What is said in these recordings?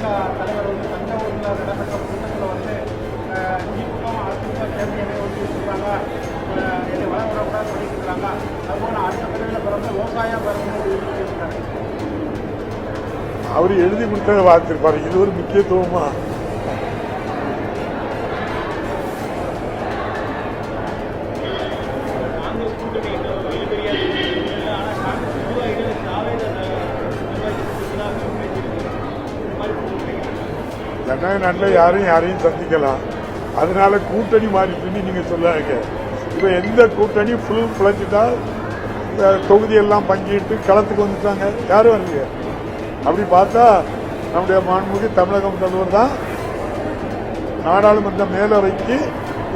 திமுக தலைவர் வந்து தஞ்சாவூரில் நடைபெற்ற கூட்டத்தில் வந்து திமுக அதிமுக சேர்க்கையை வந்து சொல்கிறாங்க, என்னை வளர விடக்கூடாது சொல்லிட்டு இருக்கிறாங்க. அதுபோல் அடுத்த பிரிவில் பிறந்த விவசாயம் பெறணும் பேசுகிறாங்க. அவர் எழுதி கொடுத்ததை பார்த்துருப்பாரு. இது ஒரு முக்கியத்துவமா? ஜனநாயக நாட்டில் யாரையும் சந்திக்கலாம், அதனால கூட்டணி மாறிட்டுன்னு நீங்க சொல்லாங்க. இப்ப எந்த கூட்டணி ஃபுல் பிளஞ்சிட்டா தொகுதியெல்லாம் பங்கிட்டு களத்துக்கு வந்துட்டாங்க, யாரும் வரலையே. அப்படி பார்த்தா நம்முடைய மாண்புமிகு தமிழக முதல்வர் தான் நாடாளுமன்ற மேலவைக்கு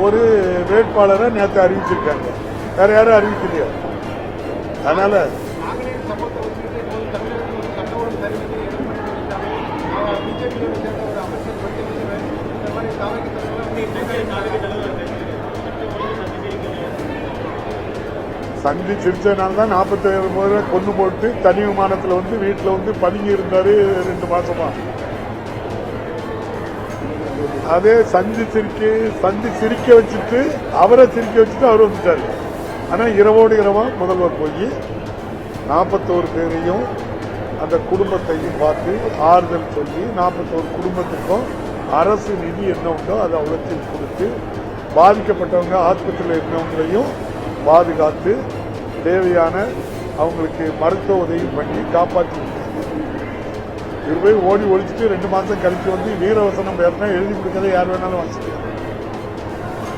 ஒரு வேட்பாளரை நேற்று அறிவிச்சிருக்காங்க, வேற யாரும் அறிவிக்கலையா. அதனால சந்திச்சிருச்சனால தான் 47 பேரை கொண்டு போட்டு தனி விமானத்தில் வந்து வீட்டில் வந்து பதுங்கி இருந்தாரு 2 மாசமா. அதே சந்தி சிரிக்க வச்சுட்டு அவரை சிரிக்க வச்சுட்டு அவர் வந்துட்டாரு. ஆனா இரவோடு இரவா முதல்வர் போய் 41 பேரையும் அந்த குடும்பத்தையும் பார்த்து ஆறுதல் சொல்லி 41 குடும்பத்துக்கும் அரசு நிதி என்ன உண்டோ அதை உழைச்சி கொடுத்து பாதிக்கப்பட்டவங்க ஆஸ்பத்திரியில் இருந்தவங்களையும் பாதுகாத்து தேவையான அவங்களுக்கு மருத்துவ உதவி பண்ணி காப்பாற்றி இவர் போய் ஓடி ஒழிச்சிட்டு 2 மாசம் கழிச்சு வந்து வீரவசனம் பேர்னா எழுதி கொடுக்கறதை யார் வேணாலும் வாசிக்கலாம்.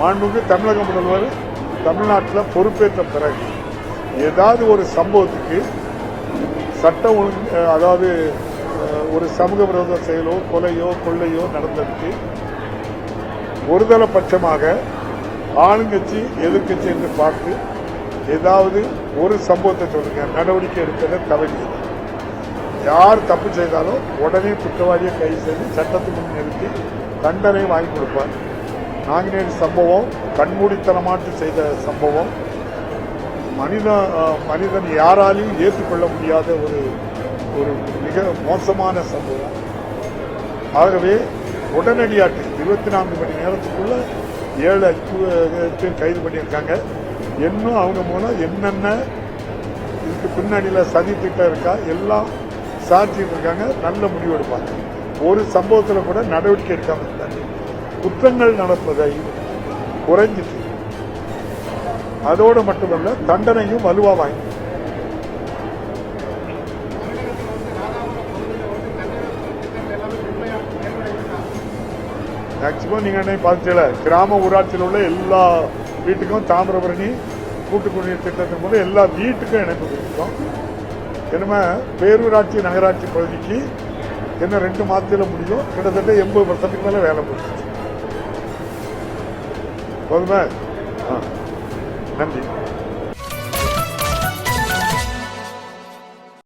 மாண்புமிகு தமிழக முதல்வர் தமிழ்நாட்டில் பொறுப்பேற்ற பிறகு ஏதாவது ஒரு சம்பவத்துக்கு சட்டம் ஒழுங்கு, அதாவது ஒரு சமூக விரோத செயலோ கொலையோ கொள்ளையோ நடந்ததுக்கு ஒருதலைபட்சமாக ஆளுங்கட்சி எதிர்கட்சி என்று பார்த்து ஏதாவது ஒரு சம்பவத்தை சொல்லுங்க, நடவடிக்கை எடுப்பதை தவறி. யார் தப்பு செய்தாலும் உடனே குற்றவாளியை கைது செய்து சட்டத்துக்கு முன் நிறுத்தி தண்டனை வாங்கி கொடுப்பார். நாங்குநேரி சம்பவம் கண்மூடித்தனமாட்டு செய்த சம்பவம், மனிதன் யாராலையும் ஏற்றுக்கொள்ள முடியாத ஒரு மிக மோசமான சம்பவம். ஆகவே உடனடியாக 24 மணி நேரத்துக்குள்ள 7 கைது பண்ணியிருக்காங்க. இன்னும் அவங்க மூலம் என்னென்ன இதுக்கு பின்னணியில் சதி திட்டம் இருக்கா எல்லாம் சாட்சிட்டு இருக்காங்க. நல்ல முடிவு எடுப்பாங்க. ஒரு சம்பவத்தில் கூட நடவடிக்கை எடுக்காம இருக்காங்க. குற்றங்கள் நடப்பதை குறைஞ்சிட்டு அதோடு மட்டுமல்ல தண்டனையும் வலுவா வாங்கி. மேக்சிமம் நீங்க என்ன பார்த்தீங்களா, கிராம ஊராட்சியில் உள்ள எல்லா வீட்டுக்கும் தாமிரபரணி கூட்டு குடிநீர் திட்டத்தின் போது எல்லா வீட்டுக்கும் இணைப்பு கொடுத்தோம். என்னமே பேரூராட்சி நகராட்சி பகுதிக்கு என்ன 2 மாதத்தில் முடியும், கிட்டத்தட்ட 80% மேல வேலை முடிச்சு. போதுமே. நன்றி.